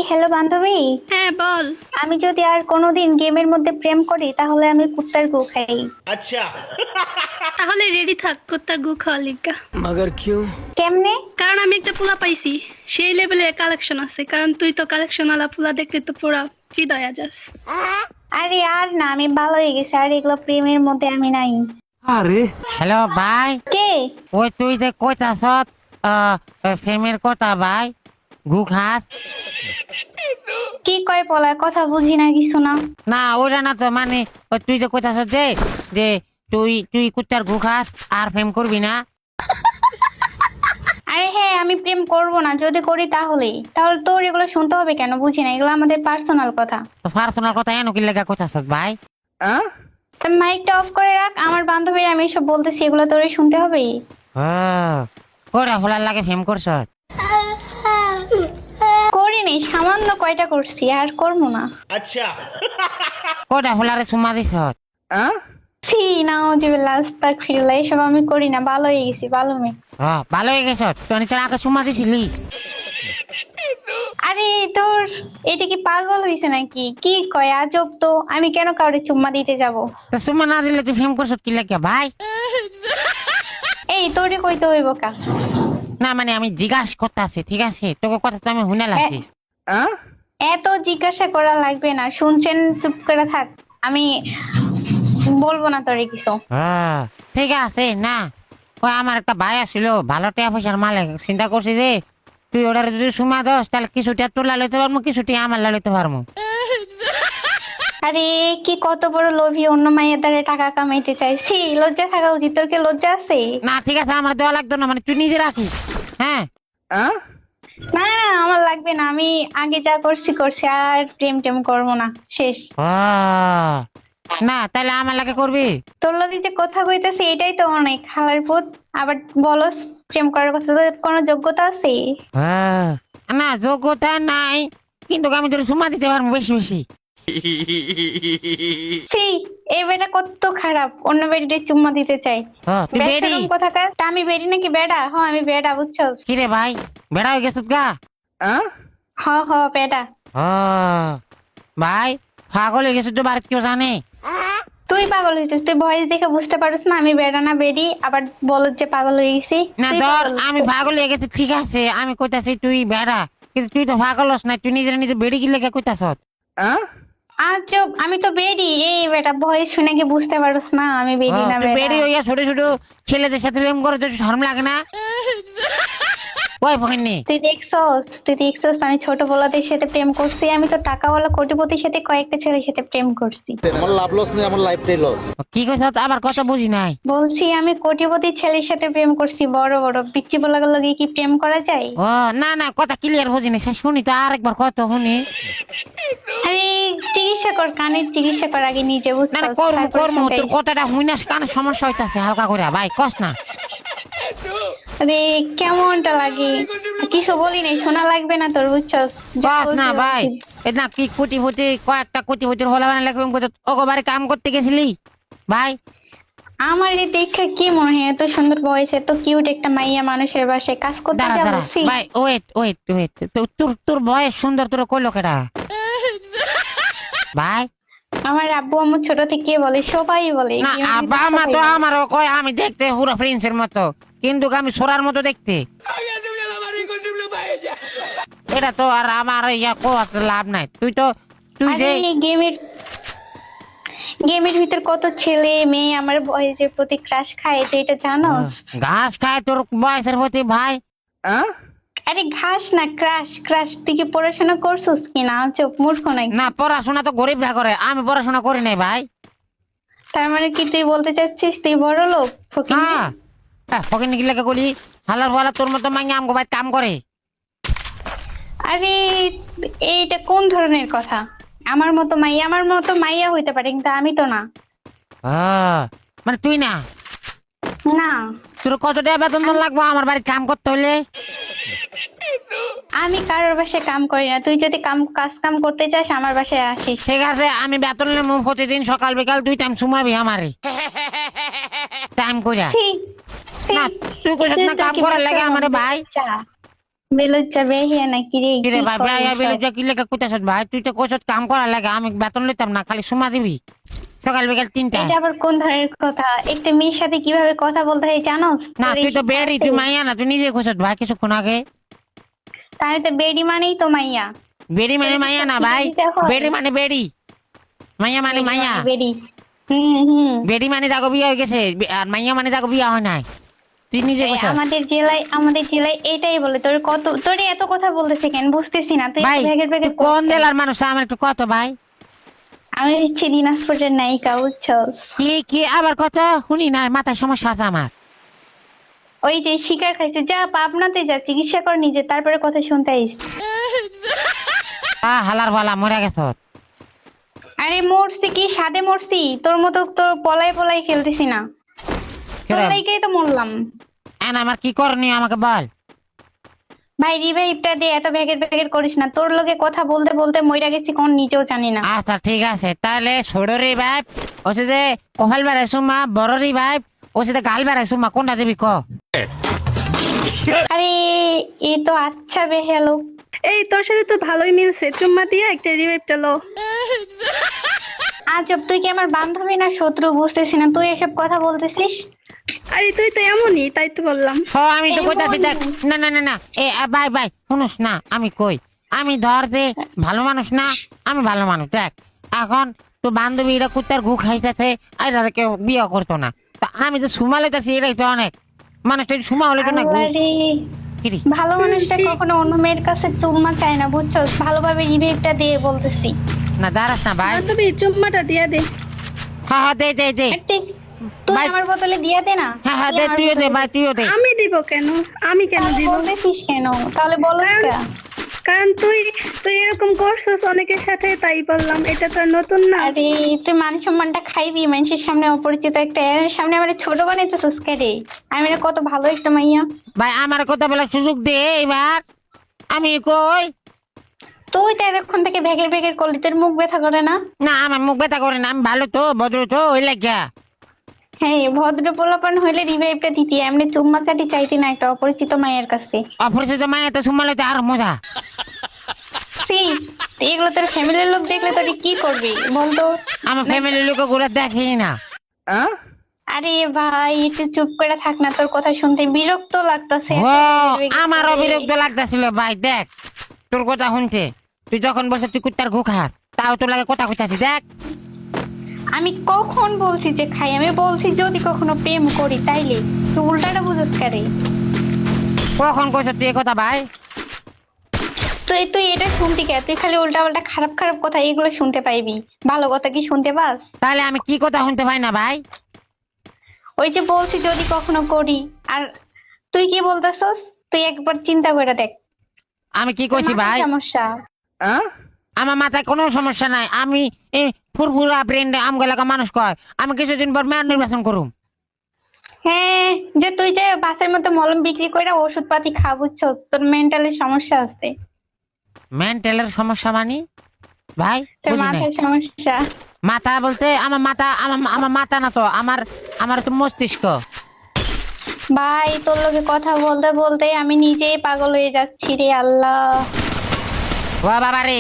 Hello বান্ধবী। হ্যাঁ বল। আমি যদি আর কোনোদিন গেমের মধ্যে প্রেম করি তাহলে আমি কুত্তার গু খাই। अच्छा। তাহলে রেডি থাক কুত্তার গু খাওয়া লিগা। मगर क्यों? কেমনে? কারণ আমি একটা পোলা পাইছি, সেই লেভেলের কালেকশন আছে। কারণ তুই তো কালেকশন ওয়ালা পোলা দেখলে তো পুরা হৃদয়া যাস। আরে আর না, আমি ভালো হয়ে গেছি, আর এগুলো প্রেমের মধ্যে আমি নাই। अरे হ্যালো ভাই, কে? ওই তুই যে কইতাছত ফেমের কথা ভাই, গু খাস? কি কয় পলা, কথা বুঝি না কিছু না। না ওটা না তো, মানে ওই তুই যে কইতাছত যে যে তুই তুই কুত্তার গু খাস আর ফেম করবি না। আরে হ্যাঁ, আমি প্রেম করব না, যদি করি তাহলে তাহলে তোর এগুলো শুনতে হবে কেন? বুঝি না, এগুলো আমাদের পার্সোনাল কথা। তো পার্সোনাল কথা এনো কি লেগা কইতাছত ভাই? তা মাইকটা অফ করে রাখ, আমার বান্ধবীর আমি এসব বলতেছি, এগুলো তোরে শুনতে হবে। ও কয়টা ফলার লাগে ফেম করছত? করিনি, সামান্য কয়টা করছি, আর করবো না। अच्छा। কয়টা ফলারে সুমা দিছত? সি নাউজুবিল্লাহ, আস্তাগফিরুল্লাহ, এসব আমি করি না, ভালো হয়ে গেছি, ভালো মেয়ে। ভালো হয়ে গেছত, তুই তোর আগে সুমা দিছিলি? আরে তোর এটা কি পাগল হয়েছে নাকি? কি কয় আজব তো, আমি কেন কাউরে চুম্মা দিতে যাব? তো সুমা না দিলে তুই ফেম করছত কি লেগা ভাই? এই তোরে কইতে হইব কা? না মানে আমি জিজ্ঞাসা করতেছি, ঠিক আছে? তোকে কথা তো আমি শুনে লাগছি। এত জিজ্ঞাসা করা লাগবে না, শুনছেন, চুপ করে থাক, আমি বলবো না তোরে কিছু। ঠিক আছে। না ওই আমার একটা ভাই আসছিল, ভালো টাকা পয়সার মালিক, চিন্তা করছি যে তুই ওটার যদি সুমা দোস তাহলে কিছুটা তোর লাগাইতে পারবো, কিছুটি আমার লাগাইতে পারবো। আরে কি কত বড় লোভী, অন্য মাইয়ের দ্বারা টাকা কামাইতে চাইছি, লজ্জা থাকা উচিত। তোর কি লজ্জা আছে? না ঠিক আছে, আমার দেওয়া লাগতো না, মানে তুই নিজে রাখিস। হ্যাঁ না না, আমার লাগবে না, আমি আগে যা করছি করছি, আর প্রেম টেম করবো না, শেষ। ও না তাহলে আমার লাগে করবি? তোর লগে যে কথা কইতেছি এটাই তো অনেক, হালার পুত। আবার বলস প্রেম করার কথা, তোর কোনো যোগ্যতা আছে? না যোগ্যতা নাই, কিন্তু আমি তোর সুমা দিতে পারবো বেশি বেশি। সি, এই বেটা কত খারাপ, অন্য বেডিতে চুম্মা দিতে চাই। তুই বেড়ি? কোথাকার? তা আমি বেডি নাকি বেডা? হ্যাঁ আমি বেডা, বুঝছস? কিরে ভাই, বেড়া হয়ে গেছত গা? হ হ বেডা। ও ভাই, পাগল হয়ে গেছত তো, বাড়িতে কেউ জানে? তুই পাগল হয়েছিস, তুই ভয়েস দেখে বুঝতে পারিস না আমি বেডা না বেডি, আবার বল যে পাগল হয়ে গেছি। না তুই ধর পাগল। আমি পাগল হয়ে গেছি, ঠিক আছে, আমি কইতাছি তুই বেড়া, কিন্তু তুই তো পাগল হস না, তুই নিজের নিজে বেড়ি গিলে কইতাছ। আজব, আমি তো বেডি। এই বেটা ভয়েস শুনে কি বুঝতে পারিস না আমি বেডি না বেড়ি বেডা? হইয়া ছোট ছোট ছেলেদের সাথে প্রেম করে, তোর শরম লাগে না? ওই ফকিন্নি, তুই দেখছস আমি ছোট বলাদের সাথে প্রেম করছি? আমি তো টাকাওয়ালা কোটিপতির সাথে কয়েকটা ছেলের সাথে প্রেম করছি। আমার লাভ লস নেই, আমার লাইফটাই লস। কি কইছ? আবার কথা বুঝি নাই। বলছি আমি কোটিপতির ছেলের সাথে প্রেম করছি, বড় বড় পিচ্চি বলাগুলো লগে কি প্রেম করা যায়? ও না না, কথা ক্লিয়ার বুঝি নাই, শুনি তো আরেকবার কত শুনি। আরে চিকিৎসা কর, কানের চিকিৎসা কর আগে নিজে, না বুঝছস? না, কর্ম তারপর কর্ম, শুনতে। তোর কথাটা হুইনা কানে সমস্যা হইতাছে হালকা করে, ভাই কস না। আরে কেমনটা লাগে? কিছু বলি নাই, শোনা লাগবে না তোর, বুঝছস? যা কস না বলছি ভাই, বলছি। এটা কি কোটিপতি, কয়েকটা কোটিপতির হলা বানালে প্রেম করতে ওগো বাড়ি কাম করতে গেছিলি ভাই? আমার এই দেখে কি মনে হয় এত সুন্দর বয়স, এত কিউট একটা মাইয়া মানুষের বাসায় কাজ করতে দাঁড়া যাবো? দাঁড়া ভাই, ওয়েট ওয়েট ওয়েট, তোর তোর বয়স সুন্দর, তোর কইলো কেডা ভাই? আমার আব্বু আম্মু ছোট থেকে বলে, সবাই বলে। না কেউ আব্বা যদি মা তো সবাই বলে। আমারও কয় আমি দেখতে পুরো প্রিন্সের মতো, কিন্তু আমি সোরার মতো দেখতে। এটা তো আর আমার ইয়া কোয়াতে লাভ নাই। তুই তো তুই যে আরে গেমের গেমের ভিতর কত ছেলে মেয়ে আমার বয়সের প্রতি ক্রাশ খায়, তুই এটা জানোস? ঘাস খায় তোর বয়সের প্রতি ভাই? আরে ঘাস না, ক্রাশ ক্রাশ। তুই কি পড়াশোনা করছিস কিনা? চোখ মূর্খ নাকি? না পড়াশোনা তো গরিবরা করে, আমি পড়াশোনা করি নাই ভাই। তার মানে কি তুই বলতে চাচ্ছিস তুই বড় লোক? ফকির? হ্যাঁ ফকিনি কি লেগে করি, হালার ফালা তোর মতো মাইয়া আমগো ভাই কাম করে। আরে এইটা কোন ধরনের কথা? আমার মতো মাইয়া হইতে পারে, কিন্তু আমি তো না। মানে তুই না? না, তোর কত টাকা বেতন লাগবো আমার বাড়ি কাম করতে হলে? আমি কারোর বাসায় কাম করি না। তুই যদি কাজ কাম করতে চাস আমার বাসায় আসিস। ঠিক আছে, আমি বেতন নেবো প্রতিদিন সকাল বিকাল 2 টাইম সুমাবি আমারে টাইম কইরা। ছি, ছি। না তুই কইছ না তুই তো কাম কি করার লাগে বাচ্চা আমারে মানুষ, ভাই? বাচ্চা। বেলুচ্চা বেহিয়া নাকি রে? কিরে কি ভাই করবো ভাই সব? বিলুজা কি লেখা কোথায় ভাই? তুই তো কোথাও কাম করার লাগে, আমি বেতন লইতাম না, খালি সুমা দিবি সকাল বিকাল 3টায়। এটা আবার কোন ধরনের কথা? একটা মেয়ের সাথে কিভাবে কথা বলতে হয় জানোস? না তোর এই তুই তো শিক্ষা বেড়ি, আছে? তুই মাইয়া না, তুই নিজে কোথাও ভাই কিছুক্ষণ আগে। তাহলে তো বেডি মানেই তো মাইয়া। বেড়ি মানে তোর মাইয়া না শিক্ষা ভাই, দিতে হয়। বেড়ি মানে বেড়ি, মাইয়া মানে বেডি মাইয়া। মানে বেডি। হুম। বেড়ি মানে যাগো বিয়া হয়ে গেছে, আর মাইয়া মানে যাগো বিয়া হয় নাই। তুই নিজে এই কোথাও আমাদের জেলায় এটাই বলে। তোর এত কথা বলতেছে কেন বুঝতেছি না। তুই ভাই, এত ভেগের তুই ভেগের কোন করছিস। জেলার মানুষ আমার একটু কত ভাই? আমি হচ্ছে দিনাজপুরের নায়িকা, বুঝছস? কি কি আবার কত শুনি না, মাথায় সমস্যা আছে আমার। ওই যে শিকার খাইছে, যা পাবনাতে যা চিকিৎসা কর নিজে, তারপরে কথা শুনতে আইস। হালার বালা মরে গেছ। আরে মরছি কি সাদে মরছি, তোর মতো তোর পলাই পলাই খেলতেছি না। তোর লাইগাই তো মরলাম। আমার কি করণীয় আমাকে বল। ভাই রিভাইভটা দে, এত ভেগের ভেগের করিস না। তোর লগে কথা বলতে বলতে মইরা গেছি কোন নিজেও জানি না। আচ্ছা ঠিক আছে, তাহলে ছোট রিভাইভ ওসে যে কপাল বেড়াইছো মা, বড় রিভাইভ ওসে যে গাল বেড়াইছো মা, কোনটা দিবি ক? আরে এ তো আচ্ছা বেহেলো। এই তোর সাথে তো ভালোই মিলছে, চুম্মা দিয়ে একটা রিভাইভটা লো। আজব, তুই কি আমার বান্ধবী না শত্রু বুঝতেছি না। তুই এসব কথা বলতেছিস? আরে তুই তো এমনই, তাই তো বললাম। আমি তো কইতাছি দেখ, না না না না এ ভাই ভাই শুনুস না, আমি কই আমি ধর যে ভালো মানুষ না, আমি ভালো মানুষ। দেখ এখন তো বান্ধবীরা কুত্তার গু খাইতেছে, আর কেউ বিয়ে করতো না, তা আমি যে সুমা লইতাছি এটাই তো অনেক। মানুষটা সুমা হলে তো না গু আরে কিরি। ভালো মানুষটা কখনো অন্য মেয়ের কাছে চুম্মা চায় না, বুঝছস? ভালোভাবে রিভাইভটা দিয়ে বলতেছি। না দাঁড়াস না ভাই। বান্ধবী চুম্মাটা দিয়ে দে। হ্যাঁ হ্যাঁ দে দে দে। তুই ভাই- আমার বদলে দিয়ে দে না। হ্যাঁ হ্যাঁ দে, তুই আমার তুইও দে বদলে- ভাই, তুইও দে। আমি দিব কেন? আমি কেন তাহলে দিব? বলতেছিস কেন? তাহলে বলো কেন? কারণ তুই তুই এরকম করছিস অনেকের সাথে, তাই বললাম। এটা তো আর নতুন না। আরে তুই মান সম্মানটা খাইবি মানুষের সামনে, অপরিচিত একটা এর সামনে আমার ছোট বানাইতেছিস কেরে? আমি না কত ভালো একটা মাইয়া। ভাই আমার কথা বলার সুযোগ দে এবার, আমি কই। তুই তো এতক্ষণ থেকে ভেগের ভেগের করলি, তোর মুখ ব্যথা করে না? না আমার মুখ ব্যথা করে না, আমি ভালো তো ভদ্র তো ওই লাগিয়া। হ্যাঁ, ভদ্র পোলাপান হইলে রিভাইভটা দিতি, এমনি চুম্মা চাটি চাইতি না একটা অপরিচিত মায়ের কাছে। অপরিচিত মায়া তো সুমা লইতে আরো মজা। সেই এগুলো তোর ফ্যামিলির লোক দেখলে তোর কি করবি বলতো? আমার ফ্যামিলির লোক ঘুরে দেখি না। আরে ভাই একটু চুপ করে থাক না, তোর কথা শুনতে বিরক্ত লাগতেছে। ও আমারও বিরক্ত লাগতেছিল ভাই। দেখ তোর কথা শুনতে, তুই যখন বলছিস তুই কুত্তার গু খাস, তাও তোর লাগে কথা কইতাছি। দেখ আমি কখন বলছি যে খাই? আমি বলছি যদি কখনো প্রেম করি, তাইলে তুই উল্টাটা বুঝস কারে? কখন কইছ তুই এই কথা ভাই? তুই তুই এটা শুনতি কে? তুই খালি উল্টা পাল্টা খারাপ খারাপ কথা এগুলো শুনতে পাইবি, ভালো কথা কি শুনতে পাস? তাহলে আমি কি কথা শুনতে পাই না ভাই? ওই যে বলছি যদি কখনো করি, আর তুই কি বলতেছস? তুই একবার চিন্তা করে দেখ। আমি কি কইছি মাথায় ভাই? সমস্যা। আমার মাথায় কোনো সমস্যা নাই, আমি ফুরফুরা ব্রেন্ডে আমগো লাগা মানুষ কয় আমি কিছুদিন পর মেয়র নির্বাচন করুম। হ্যাঁ, যে তুই যে বাসের মতো মলম বিক্রি করে ওষুধ পাতি খা, বুঝছস? তোর মেন্টালের সমস্যা আছে, মেন্টালের সমস্যা মানে ভাই তোর বুঝি নাই। মাথায় সমস্যা। মাথা বলতে আমার মাথা, আমার মাথা না তো, আমার তো মস্তিষ্ক। ভাই তোর লগে কথা বলতে বলতে আমি নিজেই পাগল হয়ে যাচ্ছি রে আল্লাহ। ও বাবা রে,